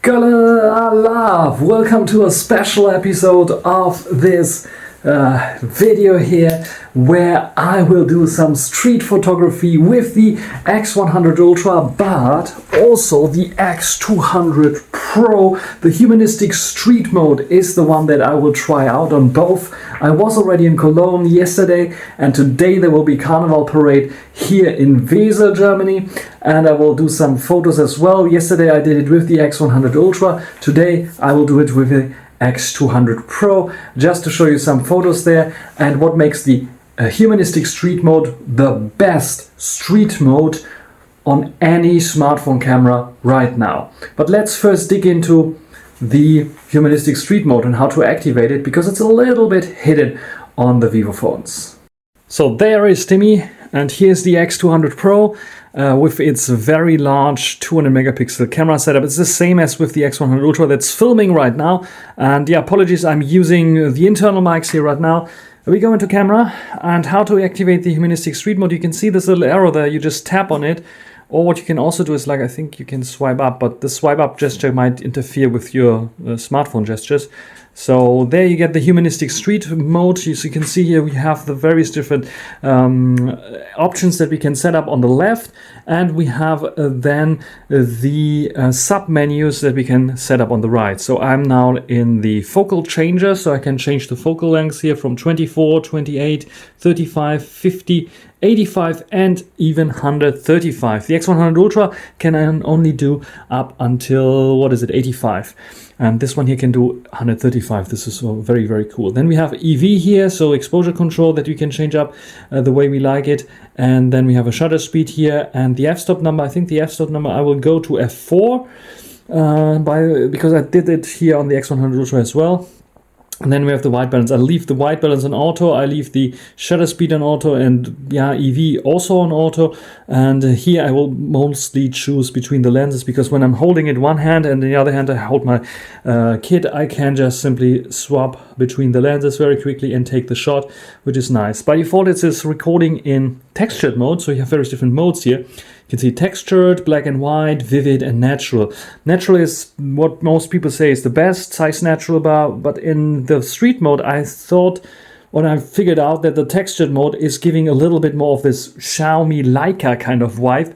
Gala love! Welcome to a special episode of this video here where I will do some street photography with the X100 Ultra, but also the X200 Pro. The Humanistic Street Mode is the one that I will try out on both. I was already in Cologne yesterday, and today there will be Karneval parade here in Wesel, Germany, and I will do some photos as well. Yesterday I did it with the X100 Ultra. Today I will do it with the X200 Pro, just to show you some photos there and what makes the Humanistic Street Mode the best street mode on any smartphone camera right now. But let's first dig into the Humanistic Street Mode and how to activate it, because it's a little bit hidden on the Vivo phones. So there is Timmy, and here's the X200 Pro with its very large 200 megapixel camera setup. It's the same as with the X100 Ultra that's filming right now. And yeah, apologies, I'm using the internal mics here right now. We go into camera and how to activate the Humanistic Street Mode. You can see this little arrow there, you just tap on it. Or what you can also do is, like, I think you can swipe up, but the swipe up gesture might interfere with your smartphone gestures. So there you get the Humanistic Street Mode. So you can see here we have the various different options that we can set up on the left, and we have then the sub menus that we can set up on the right. So I'm now in the focal changer, so I can change the focal lengths here from 24, 28, 35, 50, 85 and even 135. The X100 Ultra can only do up until, 85. And this one here can do 135. This is very, very cool. Then we have EV here, so exposure control that you can change up the way we like it. And then we have a shutter speed here and the f-stop number. I think the f-stop number I will go to f4 because I did it here on the X100 Ultra as well. And then we have the white balance. I leave the white balance on auto. I leave the shutter speed on auto, and yeah, EV also on auto. And here I will mostly choose between the lenses, because when I'm holding it one hand and the other hand I hold my kit, I can just simply swap between the lenses very quickly and take the shot, which is nice. By default, it says recording in textured mode. So you have various different modes here. You can see textured, black and white, vivid, and natural. Natural is what most people say is the best size natural bar, but in the street mode I figured out that the textured mode is giving a little bit more of this Xiaomi Leica kind of vibe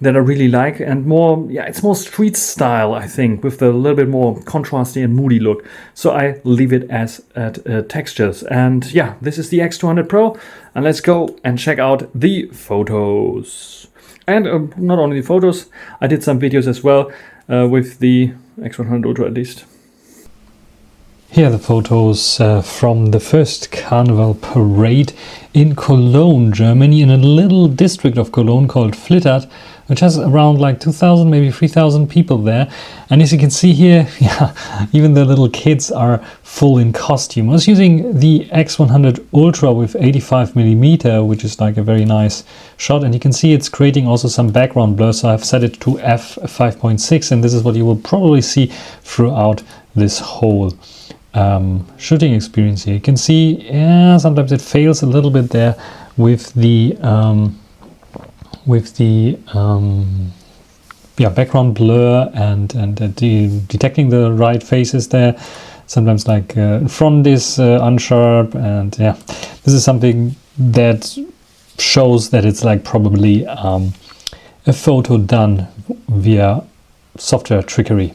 that I really like, and more, yeah, it's more street style, I think, with the little bit more contrasty and moody look. So I leave it as at textures. And yeah, this is the X200 Pro, and let's go and check out the photos. And not only the photos, I did some videos as well with the X100 Ultra at least. Here are the photos from the first Carnival parade in Cologne, Germany, in a little district of Cologne called Flittert, which has around like 2,000, maybe 3,000 people there. And as you can see here, yeah, even the little kids are full in costume. I was using the X100 Ultra with 85mm, which is like a very nice shot. And you can see it's creating also some background blur. So I've set it to f5.6, and this is what you will probably see throughout this whole shooting experience here. You can see, yeah, sometimes it fails a little bit there with the background blur and detecting the right faces there. Sometimes like front is unsharp, and yeah, this is something that shows that it's like probably a photo done via software trickery.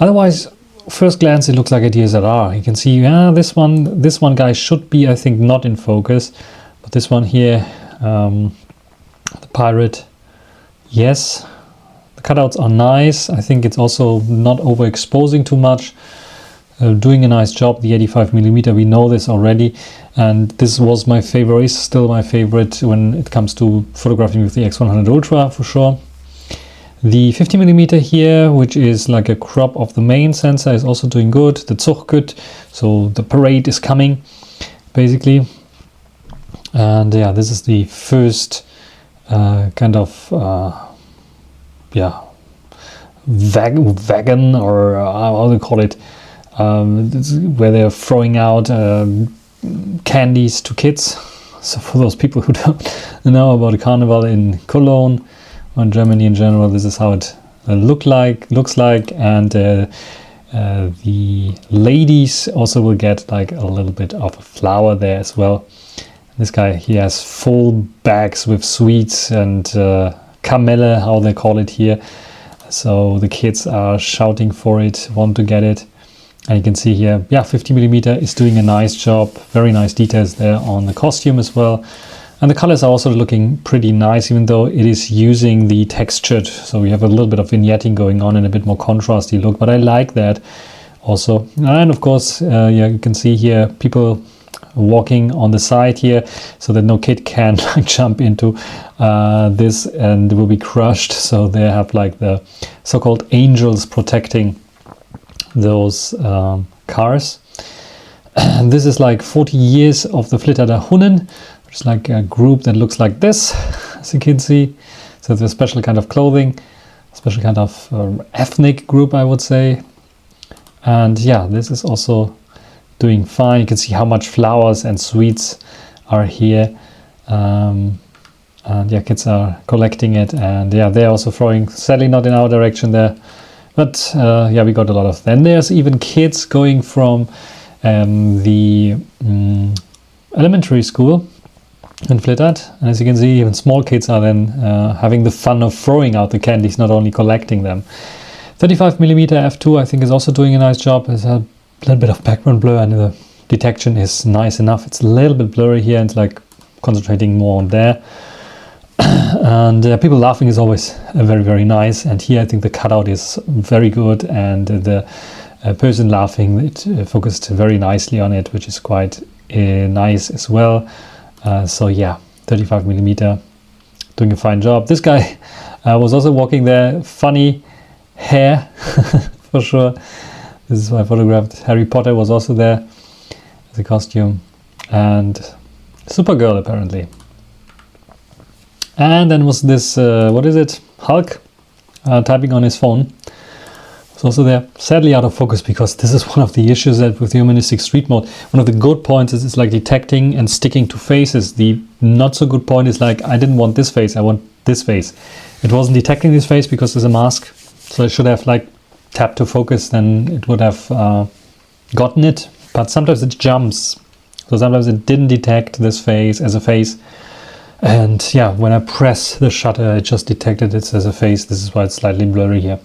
Otherwise, first glance, it looks like a DSLR. You can see, yeah, this one guy should be, I think, not in focus, but this one here, the pirate, yes. The cutouts are nice. I think it's also not overexposing too much. Doing a nice job. The 85mm, we know this already, and this was my favorite. Is still my favorite when it comes to photographing with the X100 Ultra for sure. The 50mm here, which is like a crop of the main sensor, is also doing good. The Zug good, so the parade is coming, basically. And yeah, this is the first kind of wagon, or how do you call it, where they're throwing out candies to kids. So for those people who don't know about the Carnival in Cologne or in Germany in general, this is how it looks like, and the ladies also will get like a little bit of a flower there as well. This guy, he has full bags with sweets and Kamelle, how they call it here. So the kids are shouting for it, want to get it. And you can see here, yeah, 50mm is doing a nice job. Very nice details there on the costume as well. And the colors are also looking pretty nice, even though it is using the textured. So we have a little bit of vignetting going on and a bit more contrasty look, but I like that also. And of course, yeah, you can see here people walking on the side here so that no kid can jump into this and will be crushed. So they have like the so-called angels protecting those cars. And this is like 40 years of the Flitter Hunnen. It's like a group that looks like this, as you can see. So it's a special kind of clothing, special kind of ethnic group, I would say. And yeah, this is also doing fine. You can see how much flowers and sweets are here. And yeah, kids are collecting it. And yeah, they're also throwing, sadly not in our direction there. But yeah, we got a lot of them. There's even kids going from the elementary school in Flittert, and as you can see, even small kids are then having the fun of throwing out the candies, not only collecting them. 35mm f2 I think is also doing a nice job. There's a little bit of background blur and the detection is nice enough. It's a little bit blurry here and it's like concentrating more on there. And people laughing is always very, very nice. And here I think the cutout is very good, and the person laughing, it focused very nicely on it, which is quite nice as well. So yeah, 35mm, doing a fine job. This guy was also walking there, funny hair for sure. This is why I photographed. Harry Potter was also there as a costume, and Supergirl apparently. And then was this, what is it, Hulk, typing on his phone. Was also there, sadly out of focus, because this is one of the issues that with the Humanistic Street Mode. One of the good points is it's like detecting and sticking to faces. The not so good point is like, I didn't want this face, I want this face. It wasn't detecting this face because there's a mask. So I should have like tapped to focus, then it would have gotten it. But sometimes it jumps. So sometimes it didn't detect this face as a face. And yeah, when I press the shutter, it just detected it as a face. This is why it's slightly blurry here.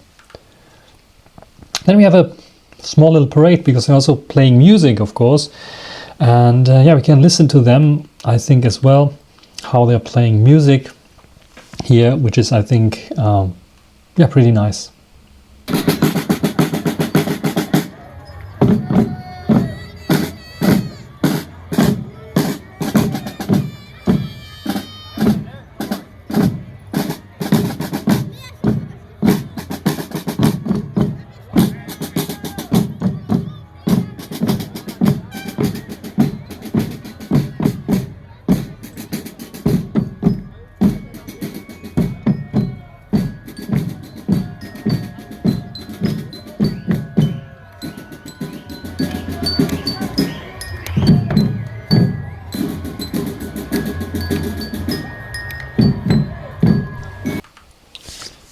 Then we have a small little parade, because they're also playing music, of course. And yeah, we can listen to them, I think, as well, how they're playing music here, which is, I think, yeah, pretty nice.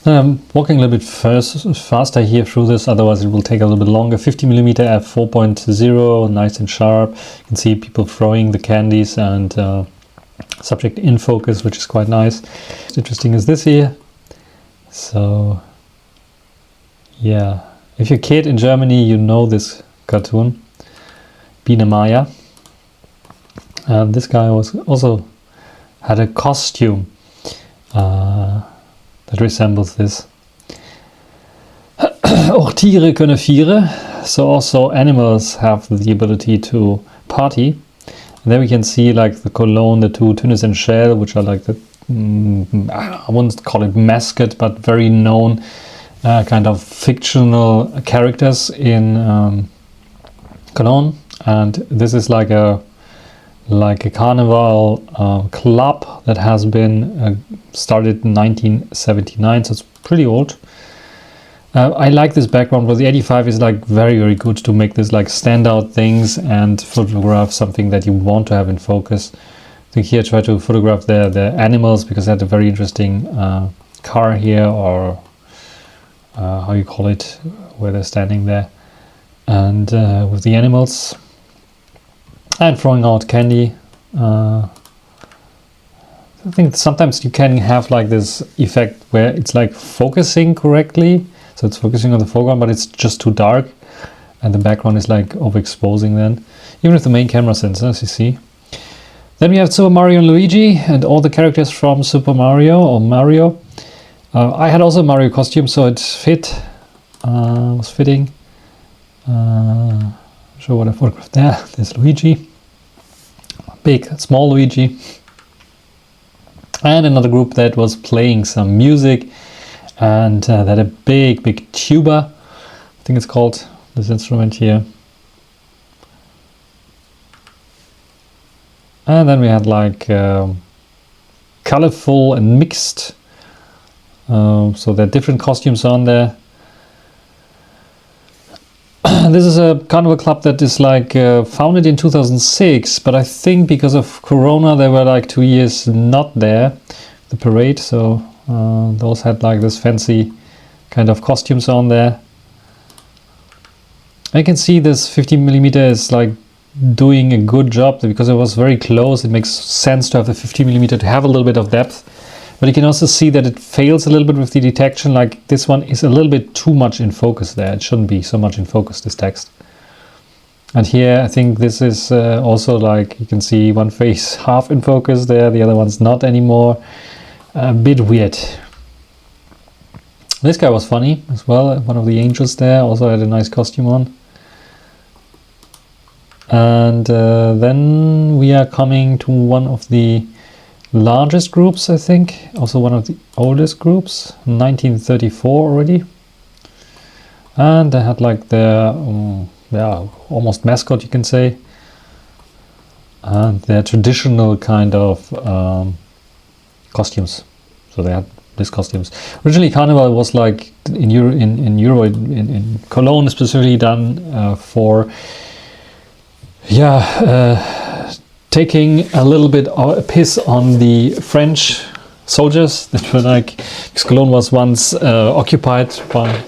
I'm walking a little bit faster here through this, otherwise it will take a little bit longer. 50mm f4.0, nice and sharp. You can see people throwing the candies and subject in focus, which is quite nice. What's interesting is this here. So yeah, if you're a kid in Germany, you know this cartoon, Biene Maya. And this guy was also had a costume that resembles this. Auch Tiere können Viere, so also animals have the ability to party. And then we can see like the Cologne, the two Tunis and Shell, which are like the, I wouldn't call it mascot, but very known kind of fictional characters in Cologne. And this is like a carnival club that has been started in 1979, so it's pretty old. I like this background, but the 85 is like very, very good to make this like standout things and photograph something that you want to have in focus. I think here I try to photograph the animals, because they had a very interesting car here, or how you call it, where they're standing there, and with the animals, and throwing out candy. I think sometimes you can have like this effect where it's like focusing correctly, so it's focusing on the foreground, but it's just too dark, and the background is like overexposing then, even with the main camera sensor, as you see. Then we have Super Mario and Luigi and all the characters from Super Mario or Mario. I had also a Mario costume, so it was fitting. Show what I photographed there. There's Luigi, big, small Luigi. And another group that was playing some music, and that had a big tuba, I think it's called, this instrument here. And then we had like colorful and mixed, so there are different costumes on there. This is a carnival club that is like founded in 2006, but I think because of Corona they were like 2 years not there, the parade, so those had like this fancy kind of costumes on there. I can see this 50mm is like doing a good job because it was very close. It makes sense to have the 50mm to have a little bit of depth, but you can also see that it fails a little bit with the detection. Like this one is a little bit too much in focus there. It shouldn't be so much in focus, this text. And here I think this is also like, you can see one face half in focus there, the other one's not anymore. A bit weird. This guy was funny as well, one of the angels there, also had a nice costume on. And then we are coming to one of the largest groups, I think, also one of the oldest groups, 1934 already. And they had like their almost mascot, you can say, and their traditional kind of costumes. So they had these costumes. Originally Carnival was like in Cologne specifically done for taking a little bit of a piss on the French soldiers that were like, because Cologne was once occupied by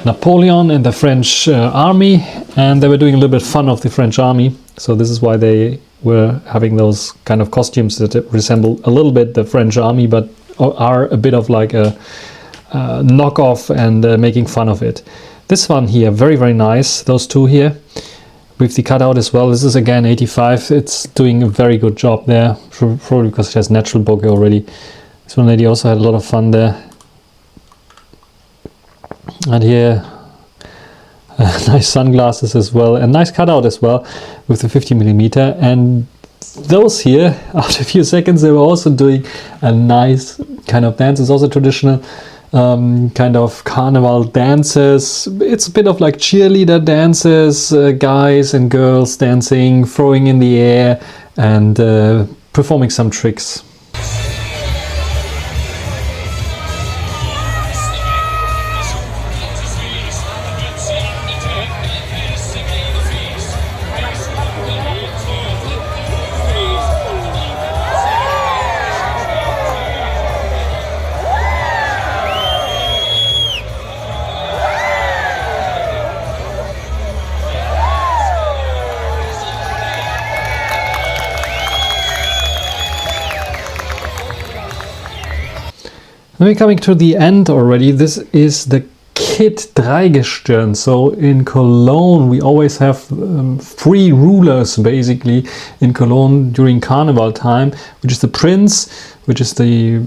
Napoleon and the French army, and they were doing a little bit fun of the French army. So this is why they were having those kind of costumes that resemble a little bit the French army, but are a bit of like a knockoff and making fun of it. This one here, very, very nice. Those two here, with the cutout as well. This is again 85. It's doing a very good job there, probably because it has natural bokeh already. This one lady also had a lot of fun there. And here, nice sunglasses as well, and nice cutout as well with the 50mm. And those here, after a few seconds, they were also doing a nice kind of dance. It's also traditional kind of carnival dances. It's a bit of like cheerleader dances, guys and girls dancing, throwing in the air, and performing some tricks. We're coming to the end already. This is the Kit Dreigestirn. So in Cologne we always have three rulers basically in Cologne during Carnival time, which is the prince, which is the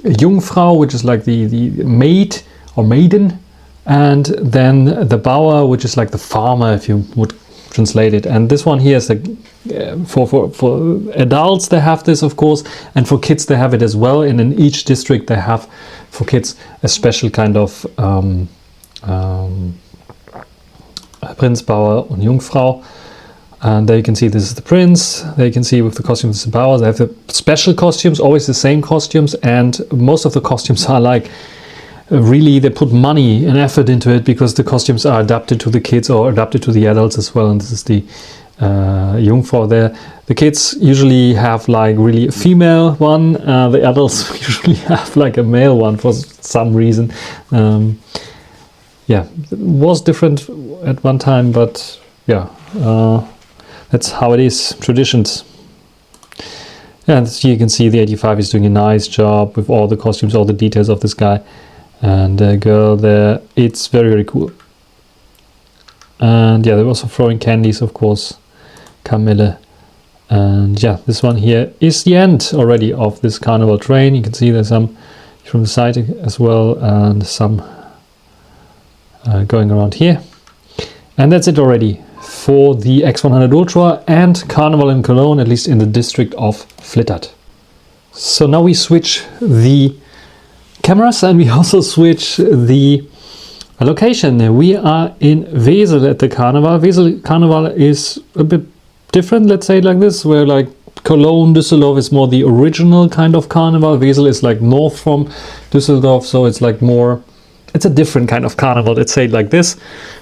Jungfrau, which is like the maid or maiden, and then the Bauer, which is like the farmer, if you would translate it. And this one here is the for adults they have this, of course, and for kids they have it as well. And in each district they have for kids a special kind of Prinz, Bauer and Jungfrau. And there you can see this is the prince. There you can see with the costumes the Bauer. They have the special costumes, always the same costumes, and most of the costumes are like really, they put money and effort into it because the costumes are adapted to the kids or adapted to the adults as well. And this is the Jungfrau there. The kids usually have like really a female one, the adults usually have like a male one for some reason. Yeah, it was different at one time, but yeah, that's how it is, traditions. And here you can see the 85 is doing a nice job with all the costumes, all the details of this guy and the girl there. It's very, very cool. And yeah, they're also throwing candies, of course, Camille. And yeah, this one here is the end already of this carnival train. You can see there's some from the side as well, and some going around here. And that's it already for the X100 Ultra and Carnival in Cologne, at least in the district of Flittert. So now we switch the cameras and we also switch the location. We are in Wesel at the Karneval. Wesel Carnival is a bit different, let's say it like this, where like Cologne, Düsseldorf is more the original kind of carnival. Wesel is like north from Düsseldorf, so it's like more, it's a different kind of carnival, let's say it like this.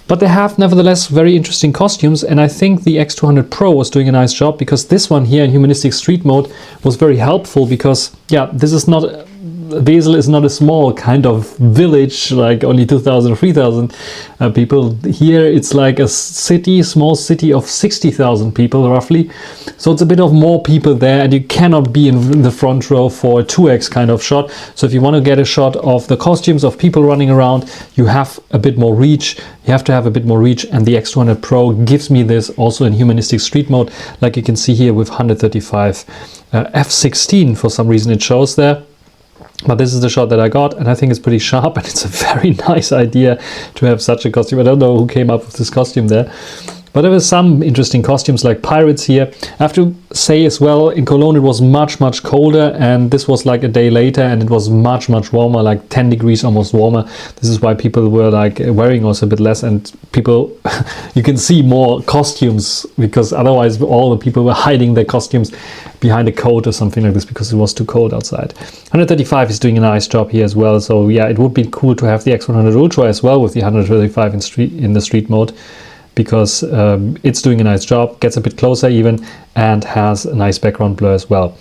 But they have nevertheless very interesting costumes, and I think the X200 Pro was doing a nice job, because this one here in Humanistic Street Mode was very helpful, because yeah, this is not, Wesel is not a small kind of village, like only 2,000 or 3,000 people. Here it's like a city, small city of 60,000 people roughly. So it's a bit of more people there, and you cannot be in the front row for a 2x kind of shot. So if you want to get a shot of the costumes of people running around, you have a bit more reach. You have to have a bit more reach, and the X200 Pro gives me this also in Humanistic Street Mode, like you can see here with 135 f16 for some reason it shows there. But this is the shot that I got, and I think it's pretty sharp, and it's a very nice idea to have such a costume. I don't know who came up with this costume there, but there were some interesting costumes like pirates here. I have to say as well, in Cologne it was much, much colder, and this was like a day later, and it was much, much warmer, like 10 degrees almost warmer. This is why people were like wearing also a bit less, and people, you can see more costumes, because otherwise all the people were hiding their costumes behind a coat or something like this, because it was too cold outside. 135 is doing a nice job here as well, so yeah, it would be cool to have the X100 Ultra as well with the 135 in the street mode, because it's doing a nice job, gets a bit closer even, and has a nice background blur as well.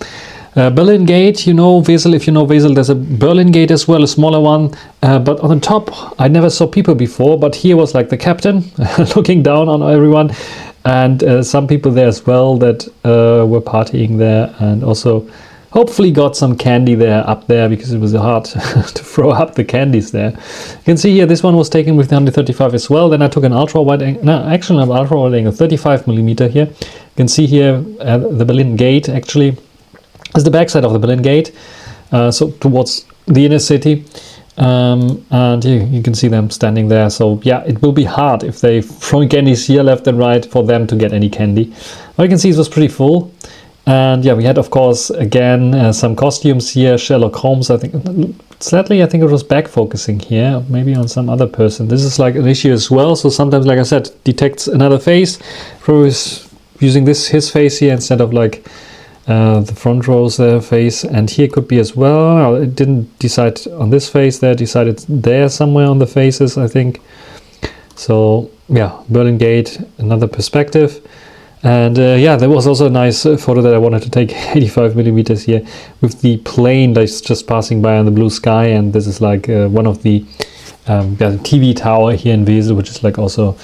Berlin Gate, you know Wesel, if you know Wesel, there's a Berlin Gate as well, a smaller one, but on the top I never saw people before, but here was like the captain looking down on everyone, and some people there as well that were partying there, and also hopefully got some candy there up there, because it was hard to throw up the candies there. You can see here this one was taken with the 135 as well. Then I took an ultra wide angle, no, actually an ultra wide angle 35mm here. You can see here the Berlin Gate actually is the backside of the Berlin Gate, so towards the inner city. And here you can see them standing there. So yeah, it will be hard if they throw candies here left and right for them to get any candy. But you can see it was pretty full. And yeah, we had of course again some costumes here. Sherlock Holmes, I think, sadly I think it was back focusing here, maybe on some other person. This is like an issue as well, so sometimes, like I said, detects another face. Probably is using his face here instead of like the front row's face, and here could be as well. No, it didn't decide on this face there, decided there somewhere on the faces, I think. So yeah, Berlin Gate, another perspective. And yeah, there was also a nice photo that I wanted to take, 85mm here, with the plane that's just passing by on the blue sky, and this is like one of the TV tower here in Wesel, which is like also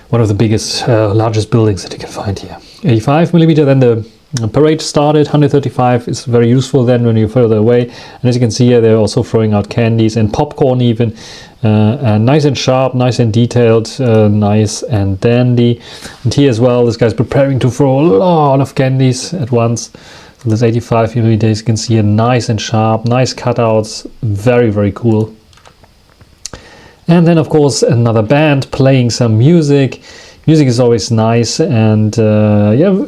one of the biggest, largest buildings that you can find here. 85mm, then the parade started. 135 is very useful then when you're further away, and as you can see here, they're also throwing out candies and popcorn even, and nice and sharp, nice and detailed, nice and dandy. And here as well, this guy's preparing to throw a lot of candies at once. So this 85mm, you can see here, nice and sharp, nice cutouts, very, very cool. And then of course another band playing some music. Music is always nice, and yeah,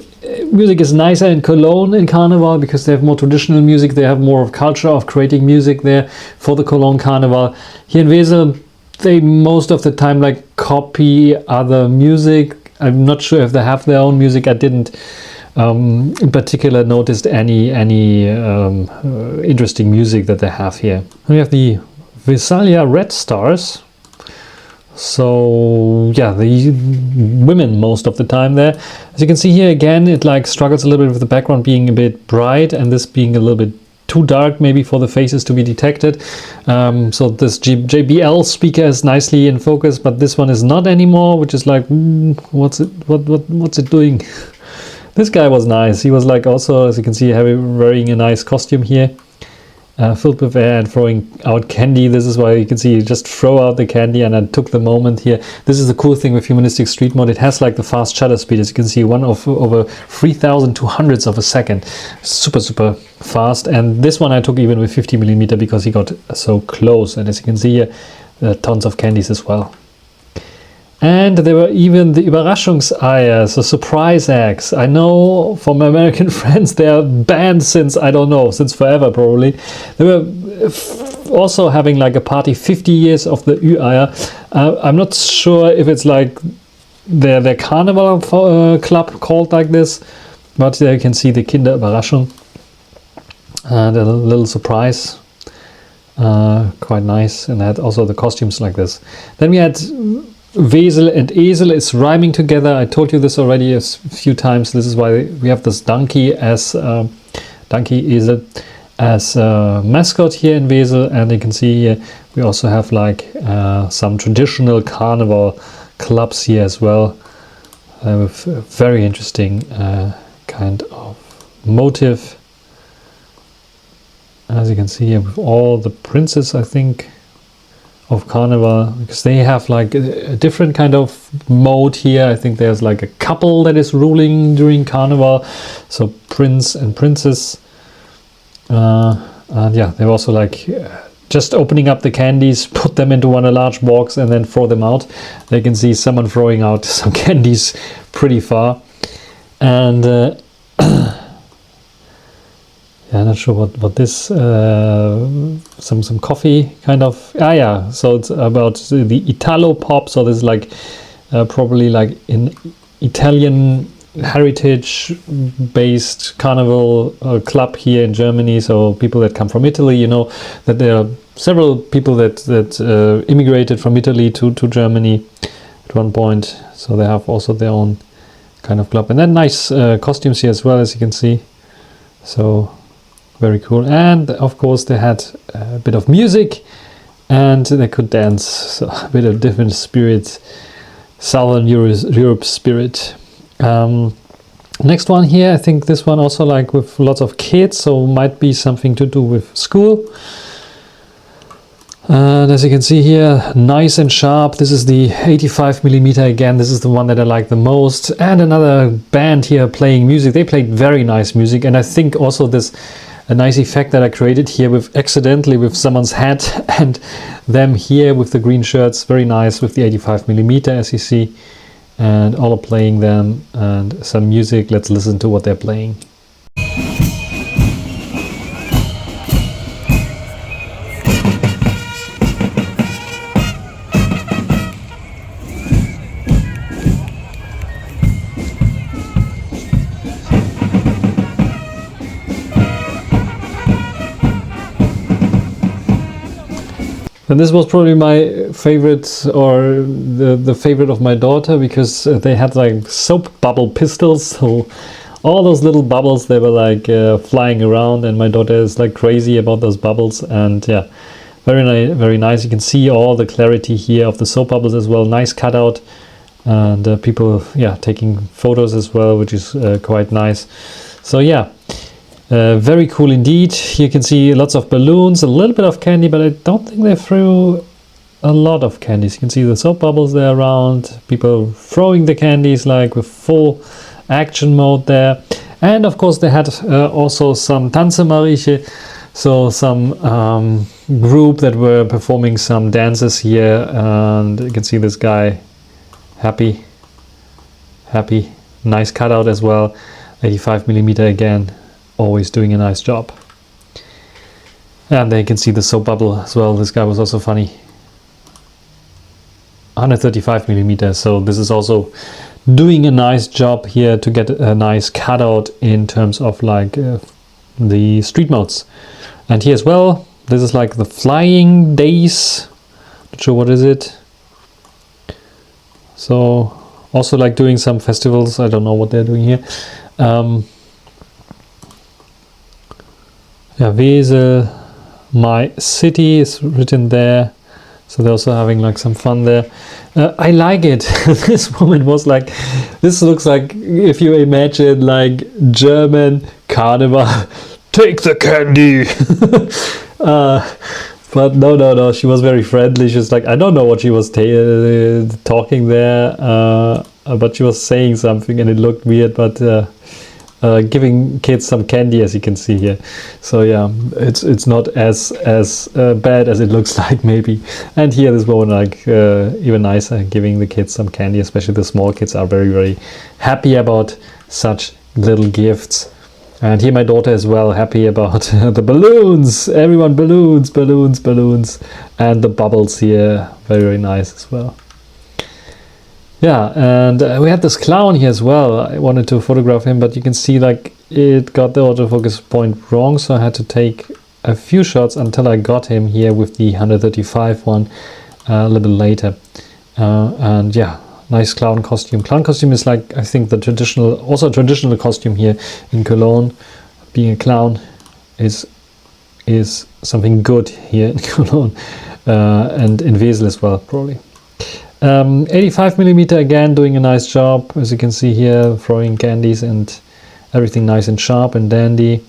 music is nicer in Cologne in Carnival, because they have more traditional music, they have more of culture of creating music there for the Cologne Carnival. Here in Wesel, they most of the time like copy other music. I'm not sure if they have their own music. I didn't in particular noticed any interesting music that they have here. We have the Vesalia Red Stars. So yeah, the women most of the time there. As you can see here again, it like struggles a little bit with the background being a bit bright and this being a little bit too dark maybe for the faces to be detected. So this JBL speaker is nicely in focus, but this one is not anymore, which is like, what's it doing? This guy was nice. He was like also, as you can see, wearing a nice costume here. Filled with air and throwing out candy. This is why you can see you just throw out the candy, and I took the moment here. This is the cool thing with Humanistic Street Mode. It has like the fast shutter speed. As you can see, one of over 3,200 of a second. Super fast. And this one I took even with 50mm because he got so close. And as you can see here, tons of candies as well. And there were even the Überraschungseier, so surprise eggs. I know from my American friends they are banned since, I don't know, since forever probably. They were also having like a party 50 years of the Ü-Eier. I'm not sure if it's like their Karneval club called like this, but there you can see the Kinder Überraschung. And a little surprise. Quite nice. And they had also the costumes like this. Then we had Wesel and Esel is rhyming together. I told you this already a few times. This is why we have this donkey as Esel as mascot here in Wesel, and you can see here we also have like some traditional carnival clubs here as well, with a very interesting kind of motive. As you can see here with all the princes, I think, of Karneval, because they have like a different kind of mode here. I think there's like a couple that is ruling during Karneval, so prince and princess, and yeah, they're also like just opening up the candies, put them into a large box and then throw them out. They can see someone throwing out some candies pretty far, and yeah, not sure what this, some coffee kind of, yeah, so it's about the Italo pop, so this is like probably like in Italian heritage based carnival club here in Germany. So people that come from Italy, you know that there are several people that immigrated from Italy to Germany at one point, so they have also their own kind of club. And then nice costumes here as well, as you can see, so very cool. And of course they had a bit of music and they could dance, so a bit of different spirit, Southern Europe spirit. Next one here, I think this one also like with lots of kids, so might be something to do with school. And as you can see here, nice and sharp. This is the 85mm again. This is the one that I like the most. And another band here playing music. They played very nice music, and I think also this a nice effect that I created here with accidentally with someone's hat and them here with the green shirts. Very nice with the 85mm, as you see, and all are playing them and some music. Let's listen to what they're playing. And this was probably my favorite, or the favorite of my daughter, because they had like soap bubble pistols. So all those little bubbles, they were like flying around, and my daughter is like crazy about those bubbles. And yeah, very nice. You can see all the clarity here of the soap bubbles as well. Nice cutout, and people, yeah, taking photos as well, which is quite nice. So yeah. Very cool indeed. You can see lots of balloons, a little bit of candy, but I don't think they threw a lot of candies. You can see the soap bubbles there around, people throwing the candies like with full action mode there. And of course they had also some Tanzmarieche, so some group that were performing some dances here, and you can see this guy happy, nice cutout as well. 85mm again, always doing a nice job. And then you can see the soap bubble as well. This guy was also funny. 135mm, so this is also doing a nice job here to get a nice cutout in terms of like the street modes. And here as well, this is like the flying days. Not sure what is it. So also like doing some festivals. I don't know what they're doing here. Yeah, Wesel, my city is written there. So they're also having like some fun there. I like it. This woman was like, this looks like if you imagine like German Karneval, take the candy. But no, she was very friendly. She was like, I don't know what she was talking there, but she was saying something and it looked weird, but giving kids some candy, as you can see here. So yeah, it's not as bad as it looks like maybe. And here this woman like even nicer, giving the kids some candy. Especially the small kids are very happy about such little gifts. And here my daughter as well, happy about the balloons. Everyone balloons, and the bubbles here, very nice as well. Yeah, and we had this clown here as well. I wanted to photograph him, but you can see like it got the autofocus point wrong, so I had to take a few shots until I got him here with the 135 one a little bit later. And yeah, nice clown costume. Clown costume is like, I think, the traditional, also a traditional costume here in Cologne. Being a clown is something good here in Cologne, and in Wesel as well, probably. 85mm again, doing a nice job, as you can see here, throwing candies and everything nice and sharp and dandy.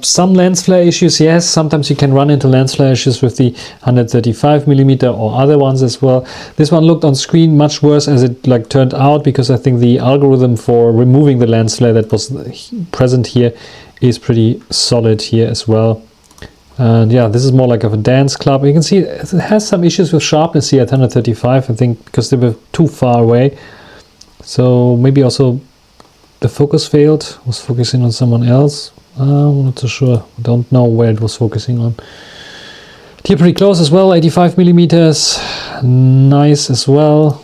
Some lens flare issues, yes, sometimes you can run into lens flare issues with the 135mm or other ones as well. This one looked on screen much worse as it like turned out, because I think the algorithm for removing the lens flare that was present here is pretty solid here as well. And yeah, this is more like of a dance club. You can see it has some issues with sharpness here at 135, I think, because they were too far away. So maybe also the focus failed, was focusing on someone else. I'm not so sure. I don't know where it was focusing on. Here pretty close as well, 85mm, nice as well.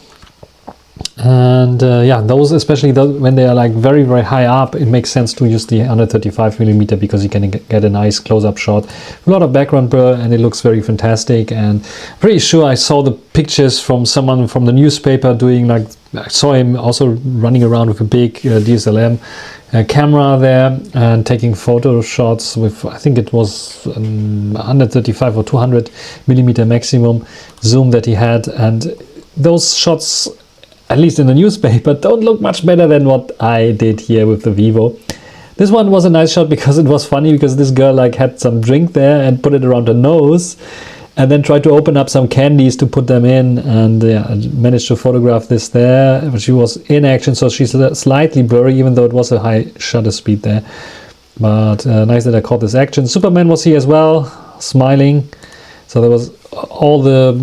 And yeah, those, especially when they are like very high up, it makes sense to use the 135mm, because you can get a nice close-up shot, a lot of background blur, and it looks very fantastic. And pretty sure I saw the pictures from someone from the newspaper doing like, I saw him also running around with a big DSLM camera there and taking photo shots with, I think it was 135 or 200mm maximum zoom that he had. And those shots, at least in the newspaper, don't look much better than what I did here with the Vivo. This one was a nice shot because it was funny, because this girl like had some drink there and put it around her nose, and then tried to open up some candies to put them in, and I managed to photograph this there. She was in action, so she's slightly blurry, even though it was a high shutter speed there. But nice that I caught this action. Superman was here as well, smiling. So there was all the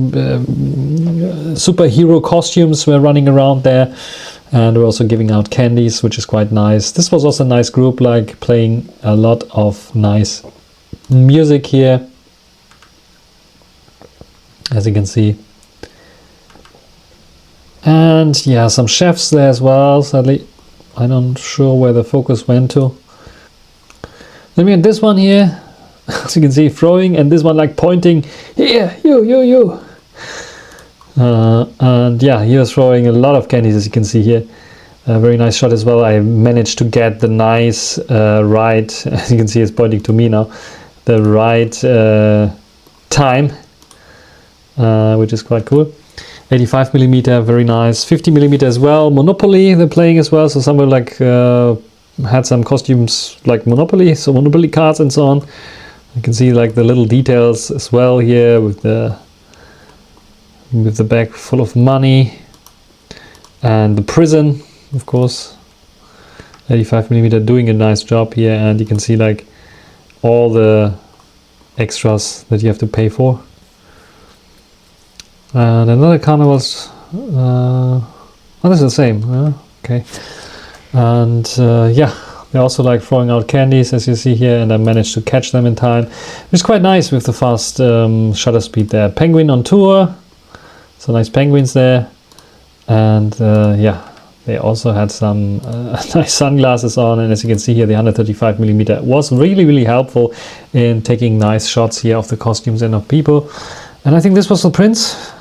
superhero costumes were running around there, and we're also giving out candies, which is quite nice. This was also a nice group, like playing a lot of nice music here, as you can see. And yeah, some chefs there as well. Sadly, I'm not sure where the focus went to. Then we had this one here, as you can see, throwing, and this one like pointing, here, you. And yeah, he was throwing a lot of candies, as you can see here. A very nice shot as well. I managed to get the nice right, as you can see, it's pointing to me now, the right time, which is quite cool. 85mm, very nice. 50mm as well. Monopoly, they're playing as well. So someone like had some costumes like Monopoly, so Monopoly cards and so on. You can see like the little details as well here with the bag full of money, and the prison, of course. 85mm doing a nice job here, and you can see like all the extras that you have to pay for. And another carnivals, oh, this is the same, okay. And yeah, they're also like throwing out candies, as you see here, and I managed to catch them in time, which is quite nice with the fast shutter speed there. Penguin on tour, so nice penguins there. And yeah, they also had some nice sunglasses on, and as you can see here, the 135mm was really helpful in taking nice shots here of the costumes and of people. And I think this was the prince.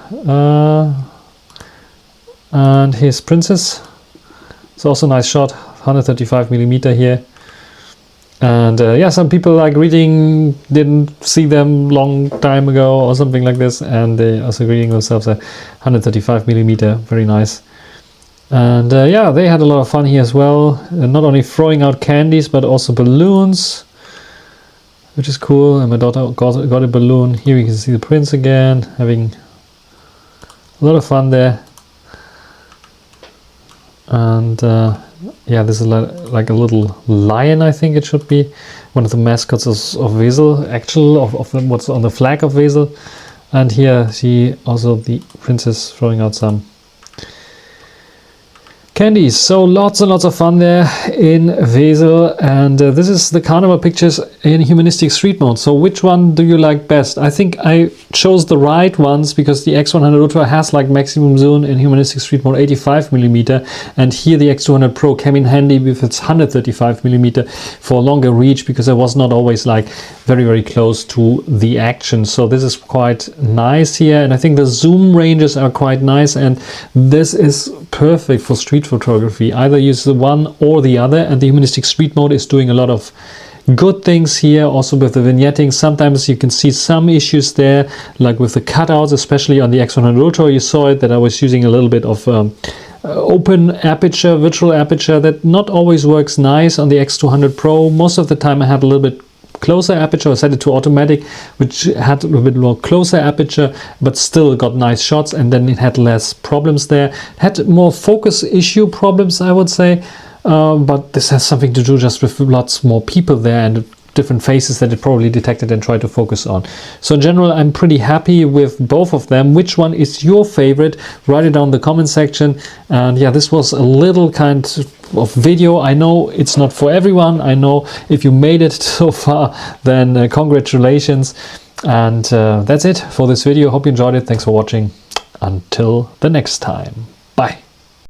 And his princess. It's also a nice shot, 135mm here. And yeah, some people like reading, didn't see them long time ago or something like this, and they also reading themselves a 135mm, very nice. And yeah, they had a lot of fun here as well, not only throwing out candies but also balloons, which is cool. And my daughter got a balloon. Here you can see the prince again, having a lot of fun there. And yeah, this is like a little lion, I think it should be. One of the mascots of Wesel, actual of what's on the flag of Wesel. And here see also the princess throwing out some candies. So lots and lots of fun there in Wesel. And this is the carnival pictures in Humanistic Street Mode. So which one do you like best? I think I chose the right ones because the X100 Ultra has like maximum zoom in Humanistic Street Mode 85mm, and here the X200 Pro came in handy with its 135mm for longer reach, because I was not always like very close to the action. So this is quite nice here, and I think the zoom ranges are quite nice, and this is perfect for street photography. Either use the one or the other, and the Humanistic Street Mode is doing a lot of good things here, also with the vignetting. Sometimes you can see some issues there, like with the cutouts, especially on the X100 Ultra. You saw it that I was using a little bit of open aperture, virtual aperture, that not always works nice on the X200 Pro. Most of the time I had a little bit closer aperture. I set it to automatic, which had a little bit more closer aperture, but still got nice shots, and then it had less problems there. It had more focus issue problems, I would say, but this has something to do just with lots more people there and different faces that it probably detected and tried to focus on. So in general, I'm pretty happy with both of them. Which one is your favorite? Write it down in the comment section. And yeah, this was a little kind of video. I know it's not for everyone. I know if you made it so far, then congratulations. And that's it for this video. Hope you enjoyed it. Thanks for watching. Until the next time. Bye.